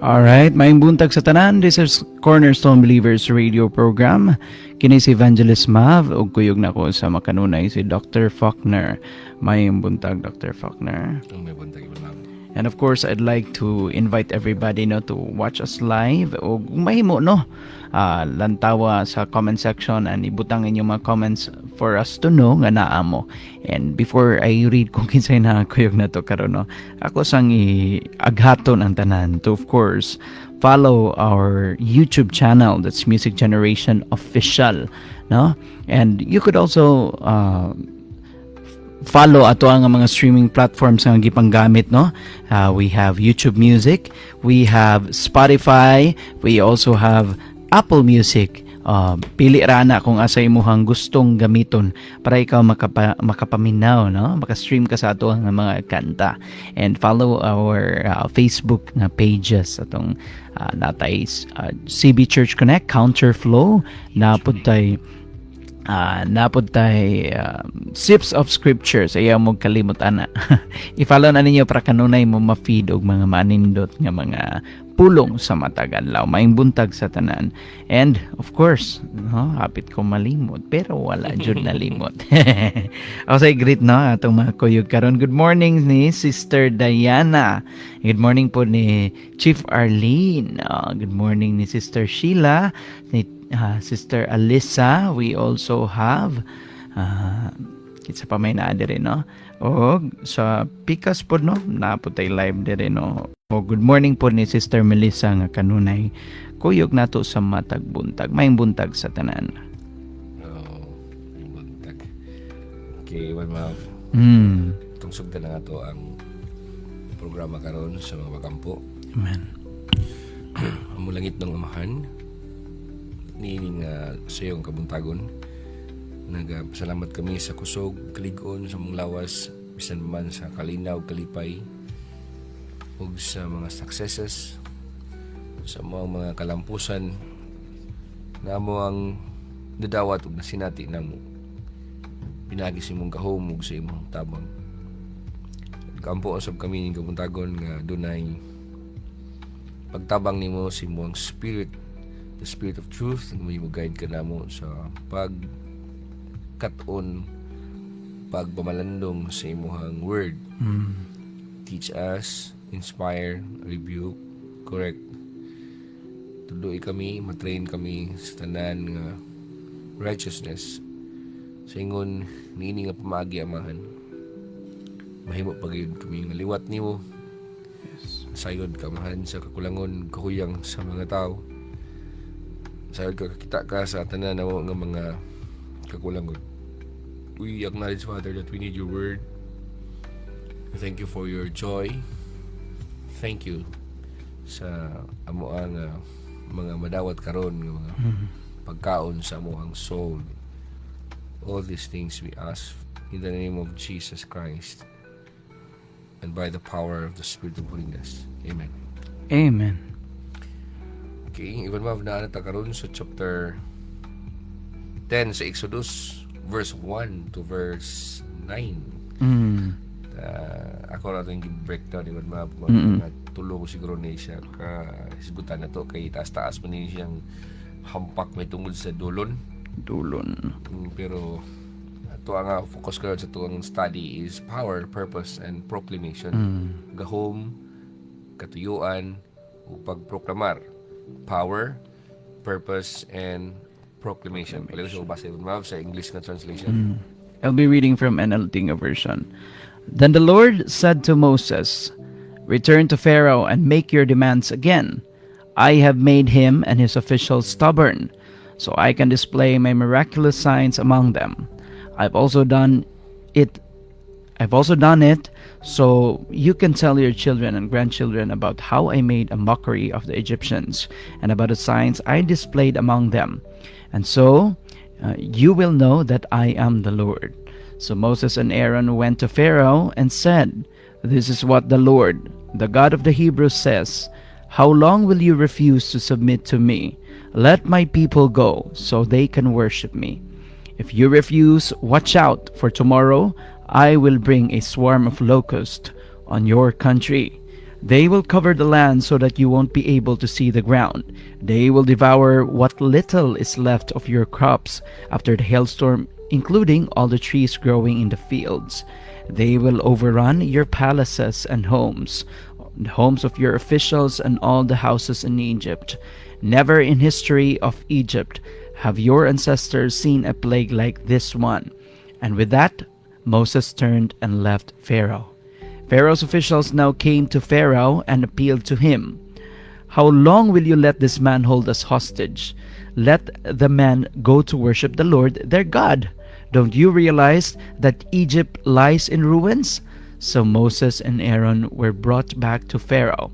Alright, maayong buntag sa tanan. This is Cornerstone Believers Radio Program. Kini si Evangelist Mav ug kuyog na ko sa makanunay si Dr. Faulkner. Maayong buntag, Dr. Faulkner. May buntag ibon, ma'am. And of course, I'd like to invite everybody to watch us live o kung mahimo lantawa sa comment section and ibutang inyong mga comments for us to know nga naa mo. And before I read kung kinsay na kuyog na to karon ako sang aghaton ang tanan to of course follow our YouTube channel, that's Music Generation Official, no? And you could also follow ato ang mga streaming platforms nga gipanggamit, no? We have YouTube Music, we have Spotify, we also have Apple Music. Pili ra na kung asa imuhang gustong gamiton para ikaw makapaminaw, no? Maka-stream ka sa ato ang mga kanta. And follow our Facebook na pages atong natay CB Church Connect, Counterflow, napod tay Sips of Scriptures. Ayaw mo kalimot ana. I-follow na ninyo para kanunay mo ma-feed og mga manindot nga mga pulong sa matagal law. Maing buntag sa tanan. And of course, hapit ko malimot pero wala jud na limot. Ako say greet atong mga kuyog karon. Good morning ni Sister Diana. Good morning po ni Chief Arlene. Good morning ni Sister Sheila, ni Sister Alyssa. We also have kitsa pa may naa dire, no? O sa Pikas po, no? Naputay live dire, no? O good morning po ni Sister Melissa nga kanunay kuyog nato sa matag buntag. Maayong buntag sa tanan. May buntag. Okay, one ma'am. Tungsog na nga to ang programa karon sa mga kampo. Amen. Ang mulangit ng amahan nining sa iyong kabuntagon. Nagpasalamat kami sa kusog, kaligon, sa mong lawas, bisan man sa kalinaw, kalipay, ug sa mga successes, sa mga kalampusan na mo ang dadawat ug nasinati na mo. Pinagi sa imong gahom ug sa imong tabang. Kampo usab kami ning kabuntagon nga dunay pagtabang nimo sa imong spirit, the Spirit of Truth, nga may guide ka namo sa pagkaton, pagpamalandong sa imuhang word. Teach us, inspire, rebuke, correct. Tuloy kami, matrain kami sa tanan nga righteousness. Sa ingon, niini nga pamagi amahan. Mahimo pagayod kami nga liwat nimo. Sayod ka amahan sa kakulangon, kahuyang sa mga tao. Sayod ka kakita ka sa tanan na nga mga kakulangon. We acknowledge, Father, that we need your word. Thank you for your joy. Thank you sa amoang mga madawat karon nga mga pagkaon sa amoang soul. All these things we ask in the name of Jesus Christ and by the power of the Spirit of holiness. Amen. Amen. Okay, Ivan Mav, na karon sa chapter 10 sa Exodus, verse 1 to verse 9. Ako na ito yung breakdown, Ivan Mav. Tulo ko siguro na siya hisgutan na to kay taas-taas mo niya siyang hampak may tungod sa dulon. Pero ito ang focus ko sa itong study is power, purpose, and proclamation. Gahom, katuyuan, o pagproklamar. Power, purpose, and proclamation. Pwede ko basa Ivan Mav sa English na translation. I'll be reading from NLT version. Then the Lord said to Moses, "Return to Pharaoh and make your demands again. I have made him and his officials stubborn, so I can display my miraculous signs among them. I've also done it so you can tell your children and grandchildren about how I made a mockery of the Egyptians and about the signs I displayed among them. And so you will know that I am the Lord." So Moses and Aaron went to Pharaoh and said, "This is what the Lord, the God of the Hebrews, says. How long will you refuse to submit to me? Let my people go so they can worship me. If you refuse, watch out, for tomorrow I will bring a swarm of locusts on your country. They will cover the land so that you won't be able to see the ground. They will devour what little is left of your crops after the hailstorm, including all the trees growing in the fields. They will overrun your palaces and homes, the homes of your officials and all the houses in Egypt. Never in history of Egypt have your ancestors seen a plague like this one. And with that, Moses turned and left Pharaoh. Pharaoh's officials now came to Pharaoh and appealed to him. How long will you let this man hold us hostage? Let the men go to worship the Lord their God. Don't you realize that Egypt lies in ruins? So Moses and Aaron were brought back to Pharaoh.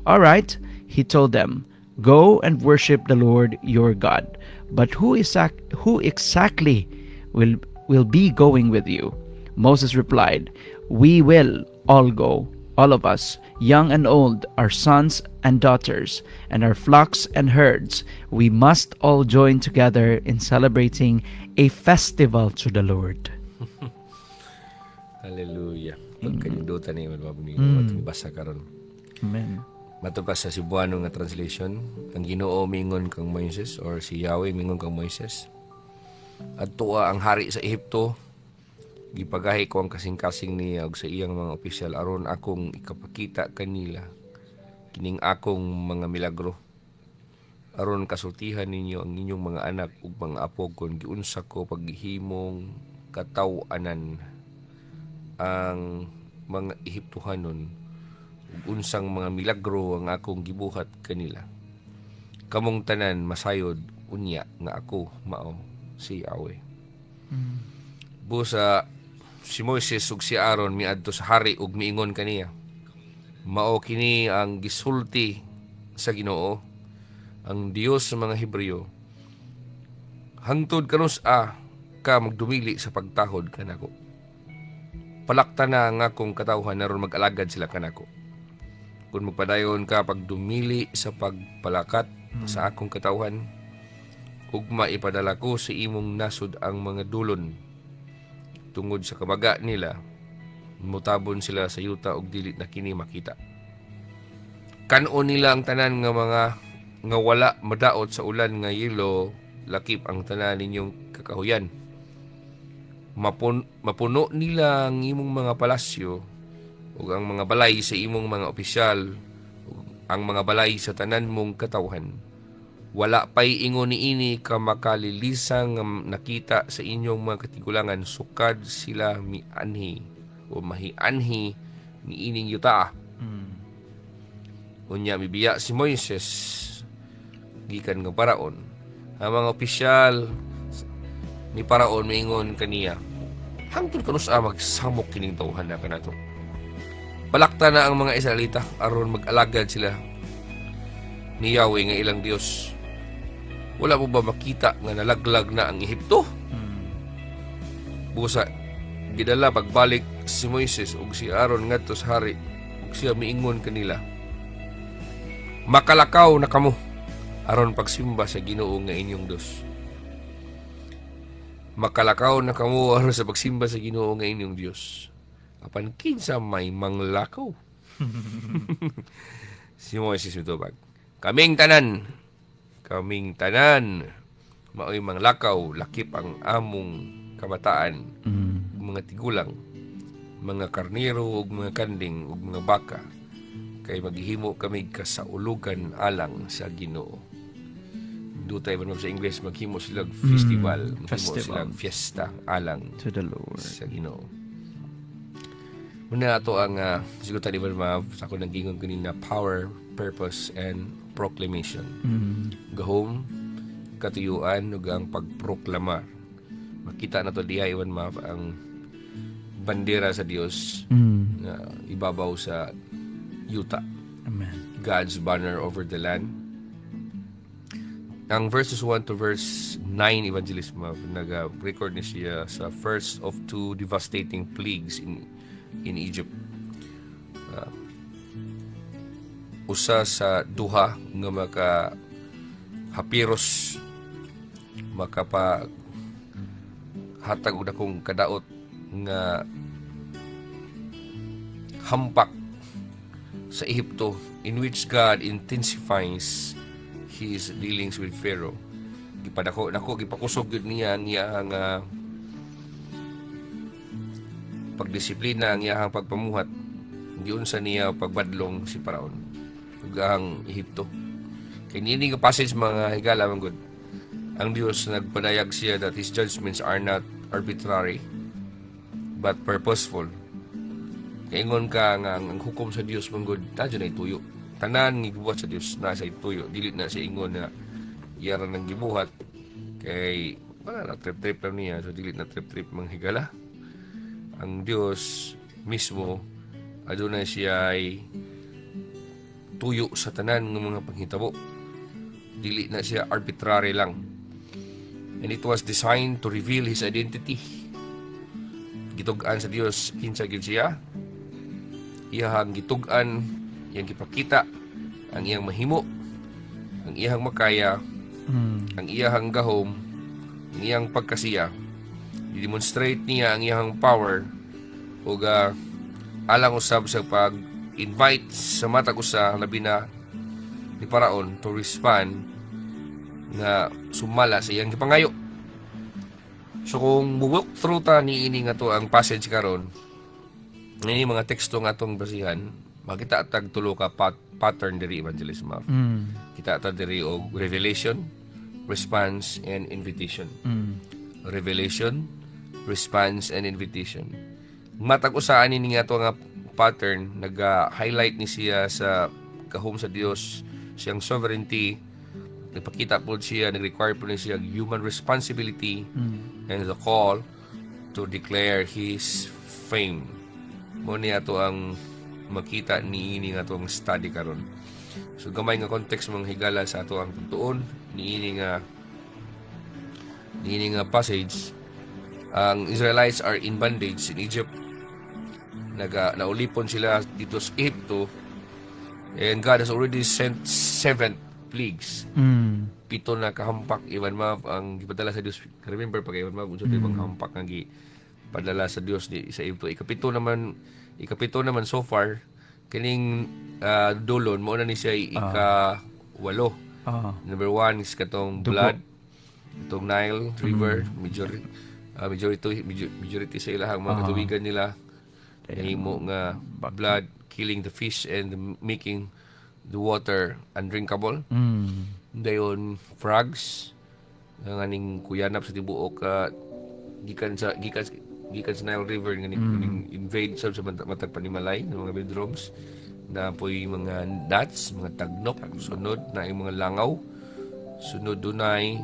All right, he told them, go and worship the Lord your God. But who exactly will be going with you? Moses replied, we will all go, all of us, young and old, our sons and daughters, and our flocks and herds. We must all join together in celebrating a festival to the Lord. Hallelujah. Pagkanyudutan ni Iman Mabuni, basa karon. Amen. Matukas sa Cebuano nga translation, ang Ginoo mingon kang Moises or si Yahweh mingon kang Moises. At tuwa ang hari sa Ehipto, gipagahi ko ang kasing-kasing niya og sa iyang mga opisyal aron akong ikapakita kanila kining akong mga milagro. Aron kasultihan ninyo ang inyong mga anak ug mga apo kon giunsa ko paghimong kataw-anan ang mga Ehiptohanon ug unsang mga milagro ang akong gibuhat kanila. Kamong tanan masayod unya nga ako mao si Yahweh. Busa si Moises ug si Aaron miadto sa hari ug miingon kaniya, mao kini ang gisulti sa Ginoo, ang Dios sa mga Hebreo. Hangtod kanusa ka magdumili sa pagtahod kanako. Palakta na nga akong katawhan aron mag-alagad sila kanako. Kung magpadayon ka pagdumili sa pagpalakat sa akong katawhan, ug maipadala ko sa imong nasod ang mga dulon. Tungod sa kabaga nila, mutabon sila sa yuta og dili na kini makita. Kanon nila ang tanan nga wala madaot sa ulan nga yelo, lakip ang tanan ninyong kakahuyan. Mapuno nila ang imong mga palasyo ug ang mga balay sa imong mga opisyal ug ang mga balay sa tanan mong katawhan. Wala pa'y ingon niini ka makalilisang nakita sa inyong mga katigulangan sukad sila mianhi o mahianhi niining yuta. Unya mibiya si Moises gikan nga paraon. Ang mga opisyal ni paraon miingon kaniya, hangtod kanusa magsamok kining tawhan na kanato. Palakta na ang mga Israelita aron mag-alagad sila ni Yahweh nga ilang Dios. Wala mo ba makita nga nalaglag na ang Ehipto? Busa, gidala pagbalik si Moises ug si Aaron ngadto sa hari ug siya miingon kanila, makalakaw na kamo aron pagsimba sa Ginoo nga inyong Dios. Makalakaw na kamo aron sa pagsimba sa Ginoo nga inyong Dios. Apan kinsa may manglakaw? Si Moises mitubag, kaming tanan mao'y manglakaw, lakip ang among kabataan, mga tigulang, mga karnero ug mga kanding ug mga baka, kay maghihimo kami kasaulugan alang sa Ginoo. Dutay man sa English, maghimo sila festival, maghimo sila fiesta alang to the Lord sa Ginoo. Muna ato ang siguro tani ba sa ako nang gingon kanina, power, purpose, and proclamation. Gahom, katuyuan, ug ang pagproklama. Makita na to diha iwan ang bandera sa Dios na ibabaw sa yuta. Amen. God's banner over the land. Ang verses 1 to verse 9 Evangelist Mav, nag-record ni siya sa first of two devastating plagues in Egypt. Usa sa duha nga makahapiros, makapa hatag og dakong kadaot nga hampak sa Ehipto, in which God intensifies His dealings with Pharaoh. Gipadako gipakusog yun niya ang pagdisiplina, ang iyang pagpamuhat, giunsa niya pagbadlong si Paraon ug ang Ehipto. Kay nini nga passage mga higala man gud, ang Dios nagpadayag siya that His judgments are not arbitrary but purposeful. Kaingon ka nga ang hukom sa Dios man gud nadyo na ituyo. Tanan nga gibuhat sa Dios na sa ituyo, dili na sa ingon na iyara nang gibuhat kay wala na trip lang niya, so dili na trip mga higala. Ang Dios mismo adunay siya ay tuyo sa tanan ng mga panghitabo. Dili na siya arbitrary lang. And it was designed to reveal His identity. Gitug-an sa Dios kinsa gyud siya. Iyang gitug-an, iyang gipakita ang iyang mahimo, ang iyang makaya, ang iyang gahom, ang iyang pagkasiya. I-demonstrate niya ang iyang power ug alang usab sa pag-invite sa matag usa labi na ni Paraon to respond nga sumala sa iyang gipangayo. So kung walk through ta niini nga to ang passage karon, ini mga teksto nga atong basihan, makita tag tulo ka pattern diri Evangelist Maf. Kita ta diri og revelation, response, and invitation. Revelation, response, and invitation. Matag usaan ini nga to nga pattern, nag-highlight ni siya sa kahom sa Dios, siyang sovereignty, nagpakita po siya, nag-require po niya siya human responsibility and the call to declare His fame. Mo niya to ang makita niini nga to ang study karon. So gamay nga context mga higala sa ato ang tuon niini nga passage. Ang Israelites are in bondage in Egypt. Naulipon sila dito sa Ehipto, and God has already sent 7 plagues. 7 na kahampak iwan ma ang gipadala sa Dios. Remember pag iwan ma unsa tay mga kahampak nga gipadala sa Dios sa Ehipto. Ikapito naman so far kining dulon mo na ni siya ika-8. Number 1 is katong blood, itong Nile River, majority sa ilahang mga katubigan nila nahimo nga blood, killing the fish and making the water undrinkable. Dayon frogs nga ning kuyanap sa tibuok gikan sa Nile River nga ning invade sa matag panimalay ng mga bedrooms na po'y mga nuts, mga tagnok, sunod na yung mga langaw, sunod dunay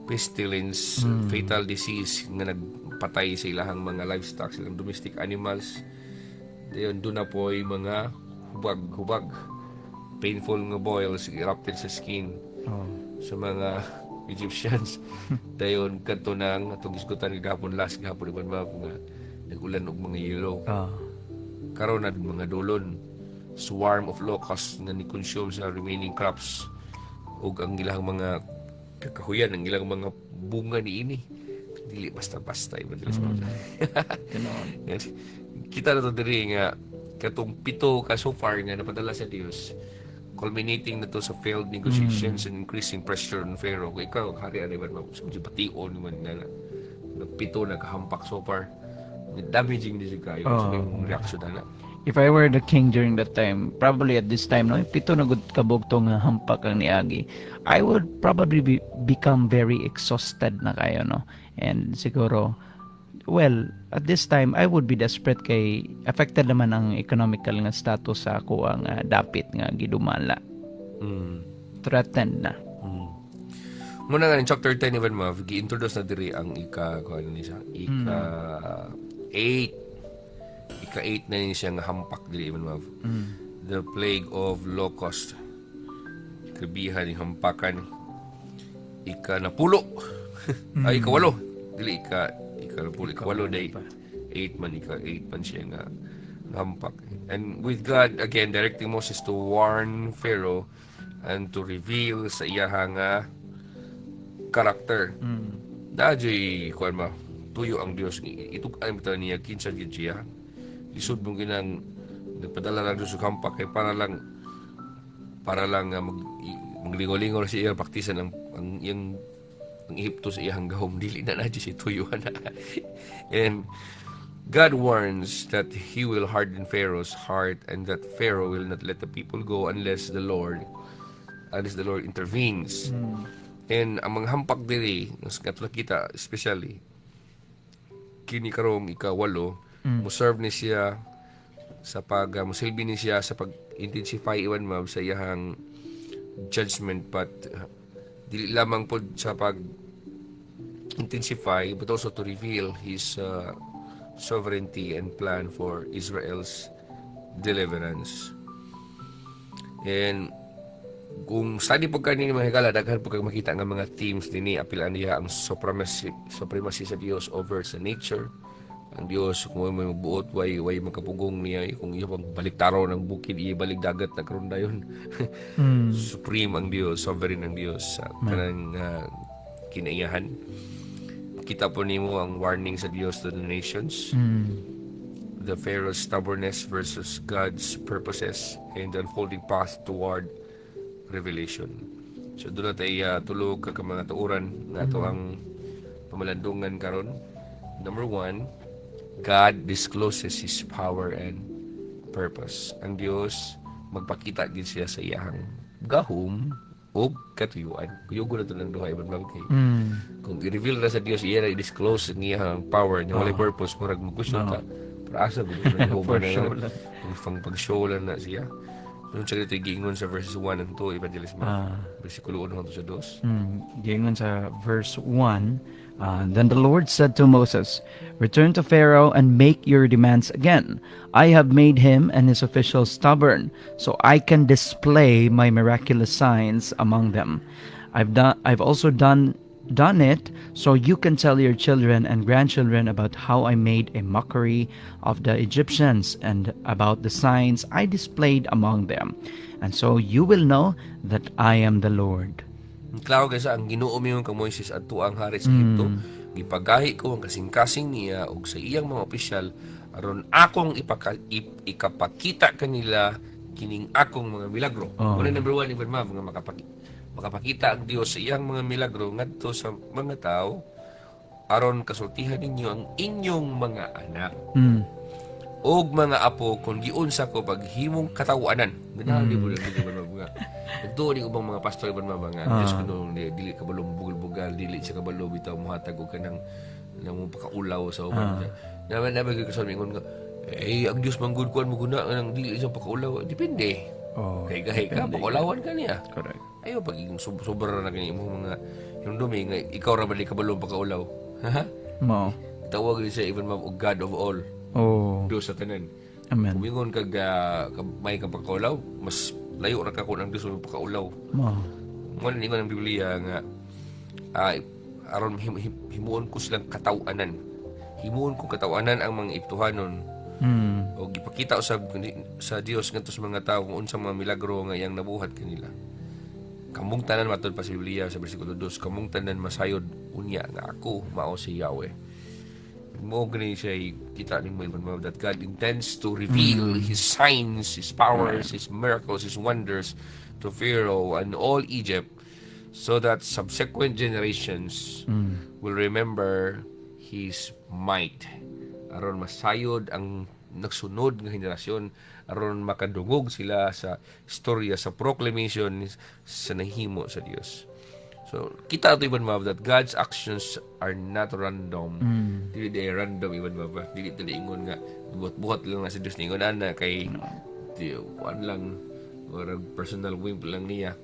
pestilence, fatal disease nga nagpatay sa ilahang mga livestock, silang domestic animals. Dayon doon na po ay mga hubag, painful nga boils erupted sa skin sa mga Egyptians. Dayon kadto nang atong isgutan ni gahapon gahapon iban ba nga nagulan og mga yelo. Karon na mga dulon, swarm of locusts nga ni-consume sa remaining crops ug ang ilang mga kakahuyan, ang ilang mga bunga niini dili basta-basta Evangelist Maf. Kita na to diri nga katong 7 ka so far nga napadala sa Dios, culminating na to sa failed negotiations and increasing pressure on Pharaoh. Kaya ikaw hari ani man mo sa bation man na 7 na kahampak so far, damaging din kayo sa yung reaction na. If I were the king during that time, probably at this time, no, 7 na gud kabugtong nga hampak ang niagi, I would probably become very exhausted na kayo, no? And siguro, well, at this time, I would be desperate kay affected naman ang economical nga status sa ako ang dapit nga gidumala. Threatened na. Muna nga in chapter 10 even Maf, gi-introduce na diri ang ika-8 na niya siyang hampak dili man Maf. The plague of locust. Kabihan ng hampakan. Ika-8. Ay, ika-8. Dili ika-8 day. 8 man, ika-8 man siya nga hampak. And with God, again, directing Moses to warn Pharaoh and to reveal sa iya nga karakter. Dajoy, kuwan ma, tuyo ang Dios. Itug-an bitaw niya, kinsa gyud siya. Lisod mong ginang nagpadala lang Diyos sa kampak kay para lang maglingo-lingo sa iya praktisan ang Ehipto sa iyang gahom dili na si tuyuhan na. And God warns that He will harden Pharaoh's heart and that Pharaoh will not let the people go unless the Lord intervenes. And ang mga hampak diri nga kita especially kini karong ikawalo mo-serve ni siya sa musilbi ni siya sa pag-intensify iwan mab sa iyang judgment, but dili lamang pod sa pag-intensify but also to reveal His sovereignty and plan for Israel's deliverance. And kung study po kanini mga higala, daghan po kag makita nga mga themes dinhi apilaan niya ang supremacy sa Dios over sa nature. Ang Dios kung may magbuot way makapugong niya kung iyo pang baliktaro ng bukid ibalik dagat na karon dayon. Supreme ang Dios, sovereign ang Dios sa kanang kinaiyahan. Kita po nimo ang warning sa Dios to the nations. The Pharaoh's stubbornness versus God's purposes and the unfolding path toward revelation. So doon tayo tulog ka mga tuuran na ito ang pamalandungan karon. Number 1, God discloses His power and purpose. Ang Dios magpakita din siya sa iyang gahom o katuyuan. Kuyugo na ito ng duha ibang bagay. Kung i-reveal na sa Dios, iya na i-disclose ang iyang power niya, walay purpose, murag mag-question ka. Para asa ko na pag-show lang na siya. Yung sa dito, giingon sa verses 1 and 2, Evangelist Mark, versikulo 1 hangtod sa 2. Giingon sa verse 1, Then the Lord said to Moses, Return to Pharaoh and make your demands again. I have made him and his officials stubborn, so I can display my miraculous signs among them. I've also done it so you can tell your children and grandchildren about how I made a mockery of the Egyptians and about the signs I displayed among them. And so you will know that I am the Lord. Klaro kasi ang Ginoo miyon kang Moises adto ang hari sa Ehipto, gipagahi ko ang kasing-kasing niya ug sa iyang mga opisyal aron akong ikapakita kanila kining akong mga milagro. Muna number 1 even mga makapakita ang Dios sa iyang mga milagro ngadto sa mga tao aron kasultihan ninyo ang inyong mga anak. Og mga apo kung giunsa ko paghimong katawanan. Ganahan di mo lang mga ito ni ubang mga pastor ibang mga Diyos kuno dili ka balong bugol-bugal, dili siya ka balo bitaw mohatag og kanang nang pakaulaw sa uban. Naman ko sa mingon nga ang Dios manggod kuan mo guna nang dili siya pakaulaw. Depende. Kay gahi ka pakaulawan ka niya. Correct. Ayo pag sobra na kani imong mga yung dumi nga ikaw ra ba di ka balong pakaulaw. Ha? Mo. Tawag siya even og God of all. Diyos sa tanan. Amen. Kumingon kag may kang pagkaulaw, mas layo ra ka kung ang Diyos mo pagkaulaw. Mo ningon ang Biblia nga aron himuon ko silang katawanan. Himuon ko katawanan ang mga Ehiptohanon. O gipakita usab sa Dios ngadto sa mga tawo kung unsang mga milagro nga iyang nabuhat kanila. Kamong tanan matod pa sa Biblia sa bersikulo 2, kamong tanan masayod unya nga ako mao si Yahweh. Mo gani siya kita ni mo that God intends to reveal His signs, His powers, His miracles, His wonders to Pharaoh and all Egypt so that subsequent generations will remember His might. Aron masayod ang nagsunod nga henerasyon, aron makadungog sila sa istorya, sa proclamation sa nahimo sa Dios. So, kita ito even that God's actions are not random. Dili they random even dili tali ingon nga buhat-buhat lang na sa Dios ningon ana kay one lang or personal whim lang niya.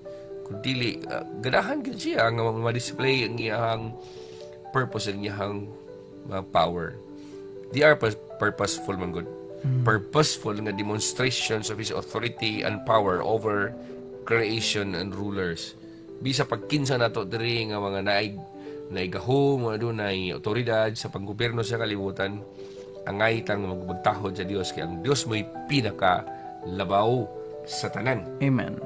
Kun dili ganahan gyud siya nga ma-display ang iyang purpose ang iyang power. They are purposeful man good. Purposeful nga demonstrations of His authority and power over creation and rulers. Bisa pagkinsa nato diri nga mga naigahom mga dunay otoridad sa panggobyerno sa kalibutan angay tang magtahod sa Dios kay ang Dios mo'y pinaka labaw sa tanan. Amen.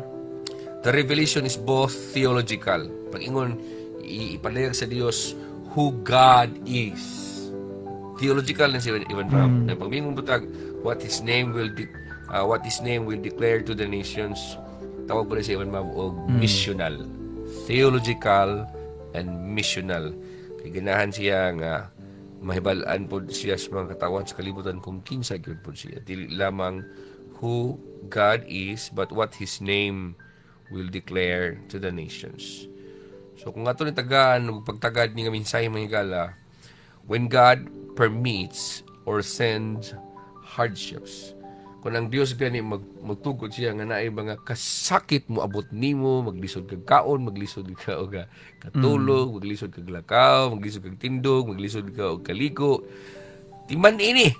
The revelation is both theological. Pag-ingon ipalayag sa Dios who God is. Theological na siya even na pag-ingon butag what His name will what His name will declare to the nations. Tawag po rin siya og missional. Theological and missional. Kay ganahan siya nga mahibalaan po siya sa mga katawan sa kalibutan kung kinsa gyud po siya. Dili lamang who God is, but what His name will declare to the nations. So kung ato ni tagaan, pagtagad ni nga mensahe mga higala, when God permits or sends hardships, kung ang Dios gani magtugod siya nga naay mga kasakit mo abot nimo, maglisod kag kaon, maglisod ka og katulog, maglisod kag lakaw, maglisod kag tindog, maglisod ka og kaliko. Timan ini.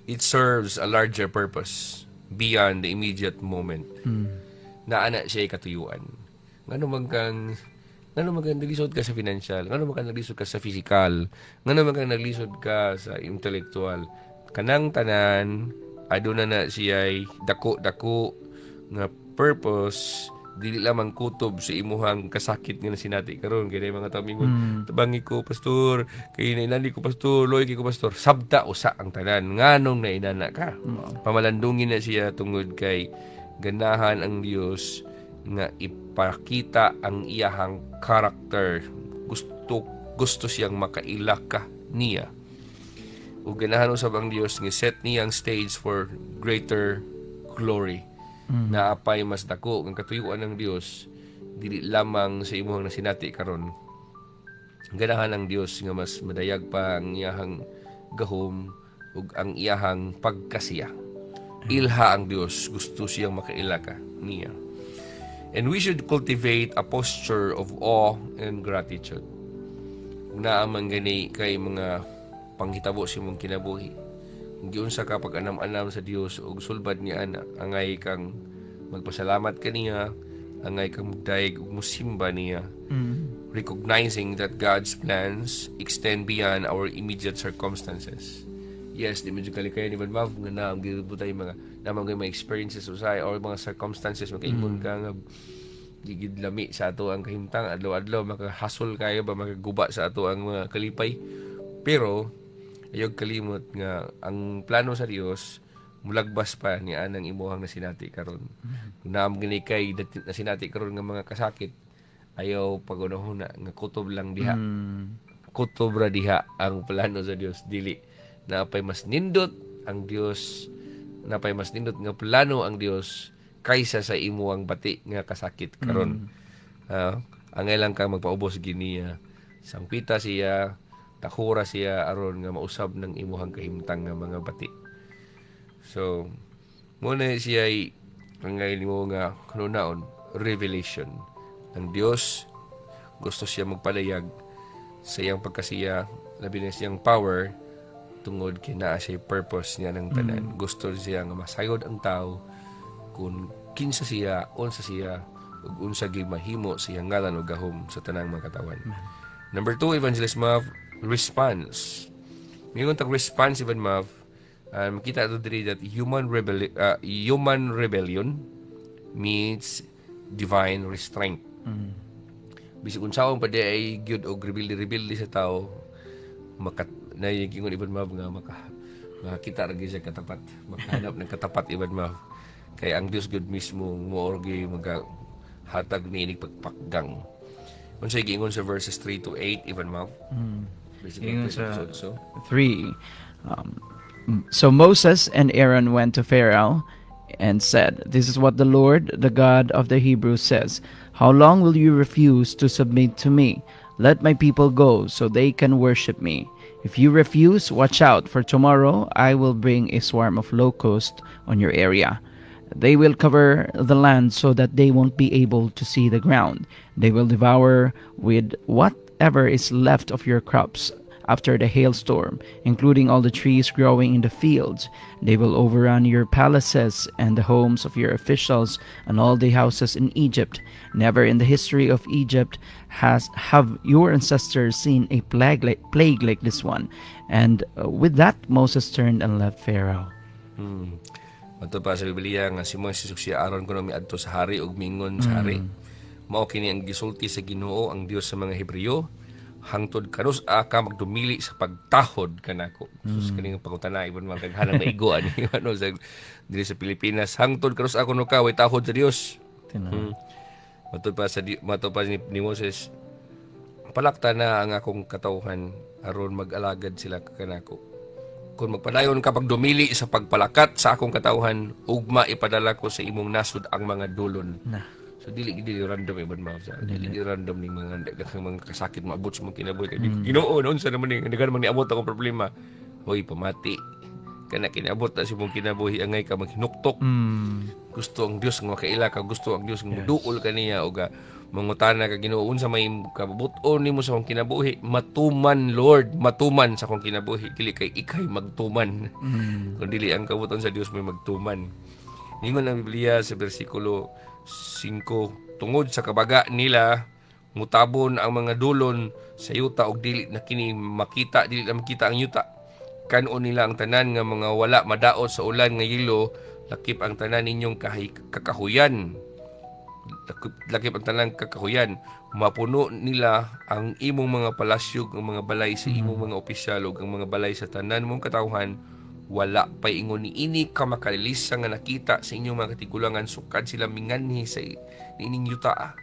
It serves a larger purpose beyond the immediate moment. Na ana siya katuyuan. Ngano man kang naglisod ka sa financial, ngano man kang naglisod ka sa physical, ngano man kang naglisod ka sa intellectual, kanang tanan aduna na siya'y dako-dako nga purpose, dili lamang kutob sa imuhang kasakit nga nasinati karon kay mga tamingon tabangi ko pastor, kay nainani ko pastor, loy kay ko pastor, sabta usa ang tanan nganong nainana ka. Pamalandungin na siya tungod kay ganahan ang Dios nga ipakita ang iyahang karakter. Gusto siyang makailaka niya. Ug ganahan usab ang Dios nga set niya ang stage for greater glory. Na apay mas dako ang katuyuan ng Dios dili lamang sa imong nasinati karon. Ganahan ang Dios nga mas madayag pa ang iyahang gahom ug ang iyahang pagkasiya. Ilha ang Dios, gusto siyang makailaka niya. And we should cultivate a posture of awe and gratitude. Naaman gani kay mga panghitabo si mong kinabuhi. Kung giunsa ka pag-anam-anam sa Dios ug sulbad niya ana, angay kang magpasalamat kaniya, angay kang magdaig ug musimba niya. Recognizing that God's plans extend beyond our immediate circumstances. Yes, di medyo kalikaya ni Mav nga naam gilbutay mga namang mga experiences usay or mga circumstances makaingon ka nga gigid lami sa ato ang kahimtang adlaw-adlaw makahasol kayo ba makaguba sa ato ang mga kalipay. Pero ayog kalimot nga ang plano sa Dios mulagbas pa ni anang imuhang nasinati karon. Kung naam gani kay nasinati karon nga mga kasakit, ayaw pagunahuna nga kutob lang diha. Kutob ra diha ang plano sa Dios, dili napay mas nindot ang Dios, napay mas nindot nga plano ang Dios kaysa sa imuhang bati nga kasakit karon. Angay lang kang magpaubos giniya, sangpita siya, takura siya aron nga mausab ng imuhang kahimtang nga mga bati. So muna siya angay nimo nga kanunaon revelation. Ang Dios gusto siya magpalayag sa iyang pagkasiya, labi na siyang power tungod kay naa siya purpose niya ng tanan. Gusto siya nga masayod ang tao kung kinsa siya, unsa siya, ug unsa gyud mahimo sa iyang ngalan ug gahom sa tanang mga katawan. Number 2, Evangelist Mav, response. Ngayon tag response, Evan Mav, makita ito diri that human rebellion means divine restraint. Bisig unsaon pa di ay gyud og rebelde sa tao, na yung kingon Ibn Mav nga makakita rin siya katapat, makahanap ng katapat Ibn Mav. Kaya ang Diyos God mismo moorgi maghatag ni pagpakgang. Kung siya gingon sa verses 3 to 8 Ibn Mav. Gingon sa 3. So Moses and Aaron went to Pharaoh and said, "This is what the Lord, the God of the Hebrews says. How long will you refuse to submit to me? Let my people go so they can worship me. If you refuse, watch out, for tomorrow I will bring a swarm of locusts on your area. They will cover the land so that they won't be able to see the ground. They will devour with whatever is left of your crops after the hailstorm, including all the trees growing in the fields. They will overrun your palaces and the homes of your officials and all the houses in Egypt. Never in the history of Egypt have your ancestors seen a plague like this one." And with that, Moses turned and left Pharaoh. Ato pa sa Biblia nga si Moises ug si Aaron kuno miadto sa hari ug mingon sa hari. Mao kini ang gisulti sa Ginoo ang Dios sa mga Hebreo. hangtod kanus ka magdumili sa pagtahod kanako. Sus kaning pangutana ibon man kaghanang maigo ani ano sa diri sa Pilipinas, hangtod kanus ako no ka way tahod sa Dios. Matod pa ni Moses, palakta na ang akong katawhan aron mag-alagad sila kanako. Kung magpadayon ka pagdumili sa pagpalakat sa akong katawhan, ugma ipadala ko sa imong nasud ang mga dulon. So dili random ibon mao sa. Dili random ning mga kasakit maabot sa mga kinabuhi kay Ginoo unsa naman ni dagan man niabot akong problema. Hoy pamati. Kana kinaabot na si mong kinabuhi angay ka maghinuktok. Gusto ang Dios nga makaila ka, gusto ang Dios nga muduol kaniya o ga mangutana ka Ginoo unsa may kabubuton nimo sa akong kinabuhi, matuman Lord, matuman sa akong kinabuhi dili kay ikay magtuman. Kung dili ang kabuton sa Dios may magtuman. Ningon ang Biblia sa bersikulo 5, tungod sa kabaga nila mutabon ang mga dulon sa yuta og dili na kini makita, dili na makita ang yuta. Kanon nila ang tanan nga mga wala madaot sa ulan nga yelo, lakip ang tanan ninyong kakahuyan. Lakip ang tanan kakahuyan. Mapuno nila ang imong mga palasyog, ang mga balay sa imong mga opisyal ug ang mga balay sa tanan mong katawhan. Wala pa ingon ni ini ka makalilisa nga nakita sa inyong mga katigulangan, sukad sila minganhi sa ining yuta.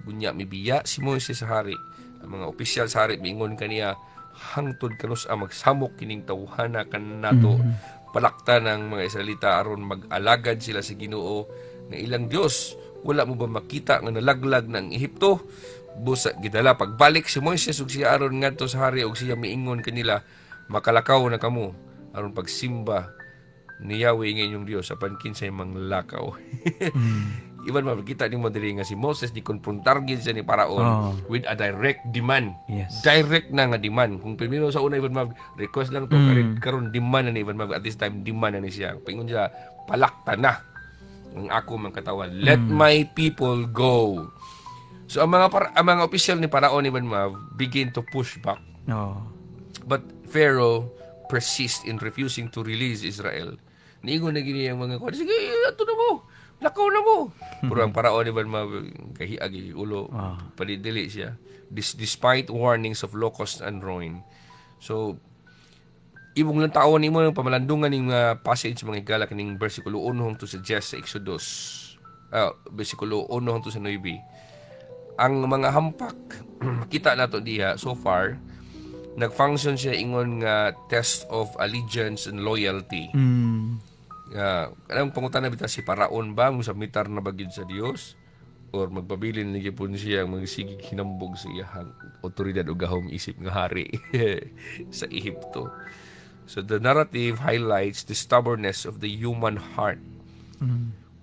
Bunya mibiya si Moises sa hari. Ang mga opisyal sa hari miingon kaniya, hangtod kanus magsamok kining tawhana kanato. Palakta ng mga Israelita aron mag-alagad sila sa Ginoo nga ilang Dios. Wala mo ba makita nga nalaglag ng Ehipto? Busa gidala pagbalik si Moises ug siya aron ngadto sa hari ug siya miingon kanila, makalakaw na kamo aron pagsimba ni Yahweh nga inyong Dios apan kinsay manglakaw. Iban makita ni mo diri nga si Moses ni konfrontar gid siya ni Paraon with a direct demand. Yes. Direct na nga demand. Kung primero sa una Ivan request lang to karon demand na ni Ivan at this time demand na ni siya. Pingon siya palakta na ang ako man katawan. Let my people go. So ang mga opisyal ni Paraon Ivan begin to push back. But Pharaoh persist in refusing to release Israel. Niingon na gini ang mga sige, ato na mo. Lakaw na mo. Pero ang Paraon Ivan kahiagi ulo. Palidili siya. Despite warnings of locust and ruin. So, ibong lang taon ni mo ng pamalandungan ng passage mga higala kaning versikulo 1 to suggest sa Exodus. Versikulo 1 to sa 9. Ang mga hampak, kita nato diha so far, nag-function siya ingon nga test of allegiance and loyalty. Anong pangutan na bita si Paraon ba mo submitar na bagid sa Dios or magpabilin ni gipon siya ang magsigig hinambog sa iyang otoridad o gahom isip nga hari sa Ehipto. So the narrative highlights the stubbornness of the human heart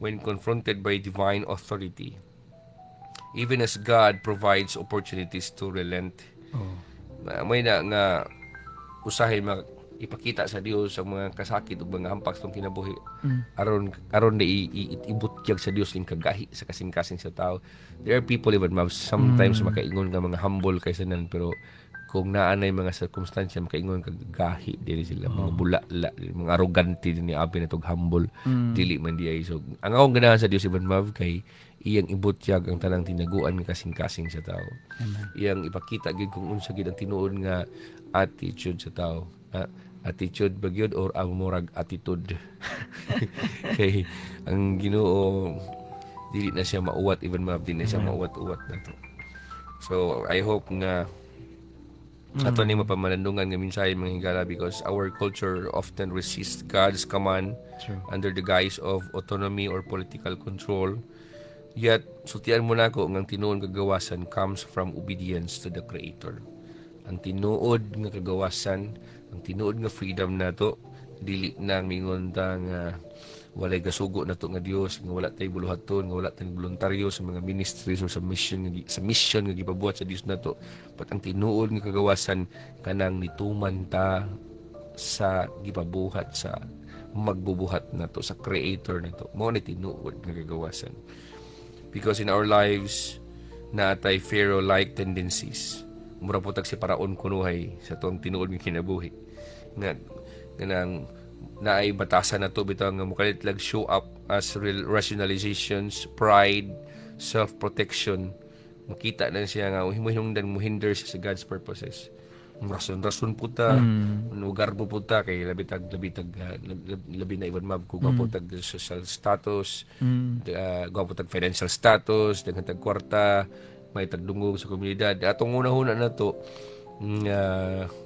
when confronted by divine authority, even as God provides opportunities to relent. May na nga usahay ipakita sa Dios ang mga kasakit ug mga hampak sa kinabuhi aron na ibutyag sa Dios ning kagahi sa kasing-kasing sa tao. There are people even sometimes makaingon nga mga humble kaysa nan, pero kung naanay mga circumstansya makaingon kag gahi dili sila mga bulala, mga arrogante din ni abi natog humble dili man di ay. So ang akong ganahan sa Dios even kay iyang ibutyag ang tanang tinaguan nga kasing-kasing sa tao. Iyang ipakita gid kung unsa gid ang tinuod nga attitude sa tao. Attitude ba gyud or ang murag attitude? Kay ang Ginoo dili na siya mauwat, even di na siya mauwat-uwat na to. So I hope nga ato ni mapamalandungan nga mensahe mga higala, because our culture often resists God's command under the guise of autonomy or political control. Yet sultian mo nako nga ang tinuod nga kagawasan comes from obedience to the Creator. Ang tinuod nga kagawasan, ang tinuod nga freedom nato, dili na mingon ta nga walay gasugo nato nga Dios, nga wala tay buluhaton, nga wala tay voluntaryo sa mga ministries o sa mission nga gipabuhat sa Dios nato. But ang tinuod nga kagawasan kanang nituman ta sa gipabuhat sa magbubuhat nato sa Creator nato. Mao ni tinuod nga kagawasan. Because in our lives natay Pharaoh-like tendencies. Mura po si Paraon kunuhay sa tuwang tinuod ng kinabuhi. Ganang naay batasan na to bitaw nga mukalit lang show up as rationalizations, pride, self-protection, makita na siya nga hinungdan mo hinder siya sa God's purposes. Rason po ta, lugar po ta kay labi na iwan mab kung po tag social status, po tag financial status, dengan tag kwarta, may tagdungog sa komunidad. Atong una-una na to,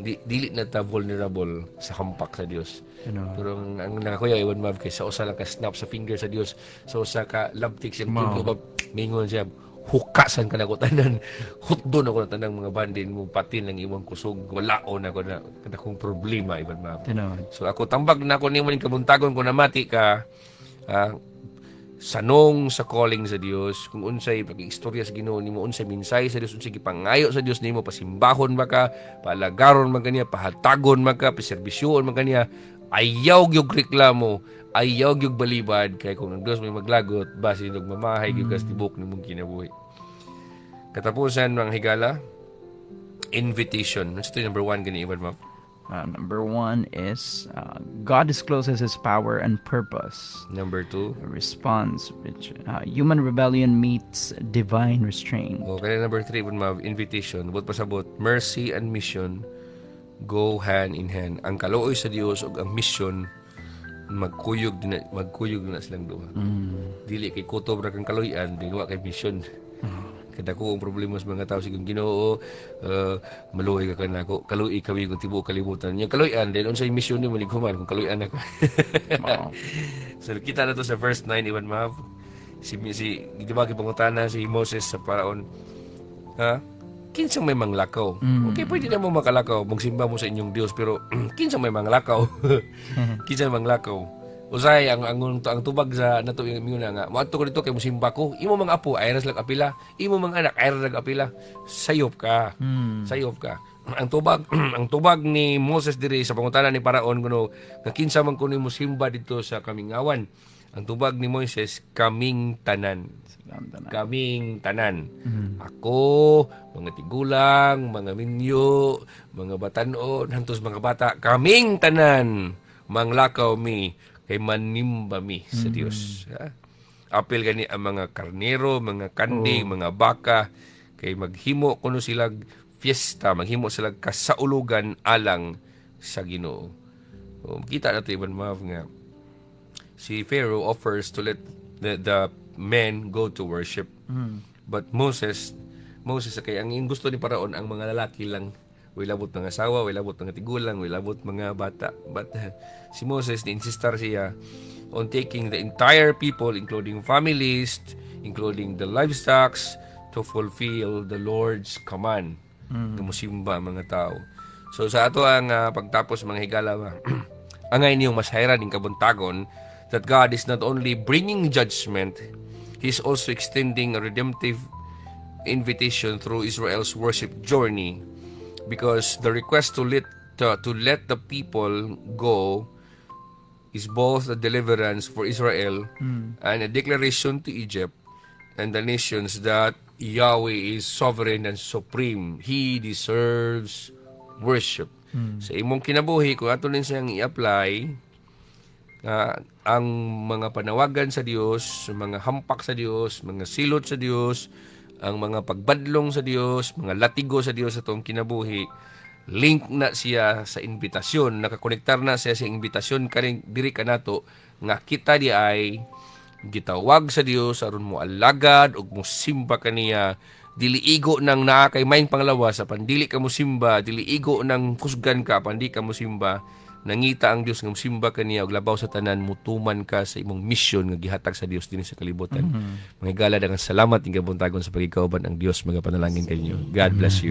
dili na ta vulnerable sa hampak sa Dios. Pero ang nakakuya iwan mab kay sa usa lang ka snap sa finger sa Dios, sa usa ka love tick siyang mingon siya, hukasan ka na ko tanan, hutdon ako na tanang mga bandin mo, patin lang iwang kusog, walaon ako na kung problema iban mab. So ako tambag na ako nimo ning kabuntagon ko na mati ka, sanong sa calling sa Dios, kung unsay pag-istorya sa Ginoo nimo, unsay minsay sa Dios, unsay gipangayo sa Dios nimo, pasimbahon ba ka, palagaron man kaniya, pahatagon man ka, paserbisyoon man kaniya, ayaw gyud reklamo, ayaw gyud balibad kay kung ang Dios may maglagot base og mamahay gyud kas tibok nimong kinabuhi. Katapusan mga higala, invitation. What's the number 1 gani Ivan ma'am? Number 1 is God discloses His power and purpose. Number 2, A response, which human rebellion meets divine restraint. Okay, number 3 Ivan ma'am, invitation. But pasabot, mercy and mission go hand in hand. Ang kaluoy sa Dios ug ang mission magkuyog na silang duha. Dili kay kutob ra kang kaluyan, dili wa kay mission. Kada ko ang problema sa mga tao sigung Ginoo, maluoy ka kanako, kaluoy kami kung tibuok kalibutan. Yung kaluyan din unsay mission ni malighuman kung kaluyan ako. So kita na to sa verse 9 Iwan Mav. Si di ba gipangutana si Moses sa Paraon, kinsang may manglakaw. Okay, pwede na mo makalakaw, magsimba mo sa inyong Dios, pero kinsang may manglakaw. Kinsang manglakaw. Usay ang tubag sa nato yung nga, moadto ko dito kay musimba ko. Imo mga apo ayras lang apila, imo mga anak ayras lang apila. Sayop ka. Sayop ka. Ang tubag ni Moses diri sa pangutana ni Paraon kuno nga kinsa man kuno musimba dito sa Kamingawan. Ang tubag ni Moises, kaming tanan. Kaming tanan. Ako, mga tigulang, mga minyo, mga batanon, hantos mga bata, kaming tanan, manglakaw mi, kay manimba mi sa Dios. Apil gani ang mga karnero, mga kanding, mga baka, kay maghimo kuno sila fiesta, maghimo sila kasaulugan alang sa Ginoo. Kita nato Iban Mav nga, si Pharaoh offers to let the men go to worship. But Moses kay ang gusto ni Paraon ang mga lalaki lang. Way labot mga asawa, way labot mga tigulang, way labot mga bata. But si Moses ni-insistar siya on taking the entire people, including families, including the livestock, to fulfill the Lord's command. Na musimba mga tao. So sa ato ang pagtapos mga higala, angay niyong masayran ng kabuntagon that God is not only bringing judgment, He's also extending a redemptive invitation through Israel's worship journey, because the request to let the people go is both a deliverance for Israel and a declaration to Egypt and the nations that Yahweh is sovereign and supreme. He deserves worship. Sa imong kinabuhi, kung ato rin siyang i-apply, ang mga panawagan sa Dios, mga hampak sa Dios, mga silot sa Dios, ang mga pagbadlong sa Dios, mga latigo sa Dios sa atong kinabuhi, link na siya sa invitasyon, nakakonektar na siya sa invitasyon kaning diri kanato nga kita di ay gitawag sa Dios aron mo alagad ug mo simba kaniya, dili igo nang naa kay maing panglawas apan dili ka mo simba, dili igo nang kusgan ka apan di ka mo simba. Nangita ang Dios nga musimba kaniya og labaw sa tanan, mutuman ka sa imong mission nga gihatag sa Dios dinhi sa kalibutan. Mga higala, daghang salamat ing kabuntagon sa pagikauban ang Dios. Mga panalangin kayo. God bless you.